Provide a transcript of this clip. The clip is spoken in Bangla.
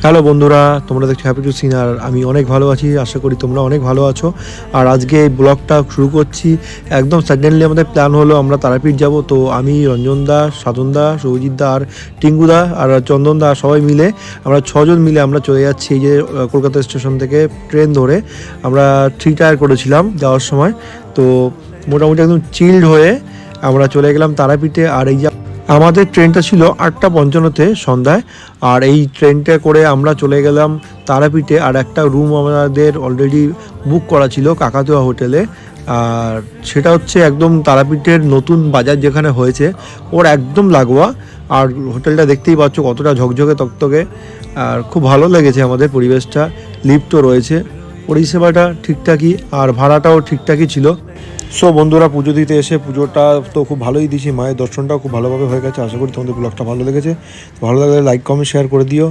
হ্যালো বন্ধুরা, তোমরা দেখছো হ্যাপি টু সিন। আর আমি অনেক ভালো আছি, আশা করি তোমরা অনেক ভালো আছো। আর আজকে এই ব্লগটা শুরু করছি। একদম সাডেনলি আমাদের প্ল্যান হলো আমরা তারাপীঠ যাব। তো আমি, রঞ্জন দা, সাধন দা, সৌজিৎ দা আর টিঙ্গু দা আর চন্দন দা সবাই মিলে আমরা ছজন মিলে আমরা চলে যাচ্ছি। এই যে কলকাতা স্টেশন থেকে ট্রেন ধরে আমরা 3 টায়ার করেছিলাম যাওয়ার সময়। তো মোটামুটি একদম চিল্ড হয়ে আমরা চলে গেলাম তারাপীঠে। আর এই যে আমাদের ট্রেনটা ছিল 8:55 সন্ধ্যায়। আর এই ট্রেনটা করে আমরা চলে গেলাম তারাপীঠে। আর একটা রুম আমাদের অলরেডি বুক করা ছিল কাকাতুয়া হোটেলে। আর সেটা হচ্ছে একদম তারাপীঠের নতুন বাজার যেখানে হয়েছে ওর একদম লাগোয়া। আর হোটেলটা দেখতেই পাচ্ছ কতটা ঝকঝকে তকতকে। আর খুব ভালো লেগেছে আমাদের পরিবেশটা। লিফটও রয়েছে, পরিষেবাটা ঠিকঠাকই আর ভাড়াটাও ঠিকঠাকই ছিল। সো বন্ধুরা, পুজো দিতে এসে পুজোটা তো খুব ভালোই দিয়েছি, মায়ের দর্শনটাও খুব ভালোভাবে হয়ে গেছে। আশা করি তোমাদের ব্লগটা ভালো লেগেছে। ভালো লাগলে লাইক কমেন্ট শেয়ার করে দিও।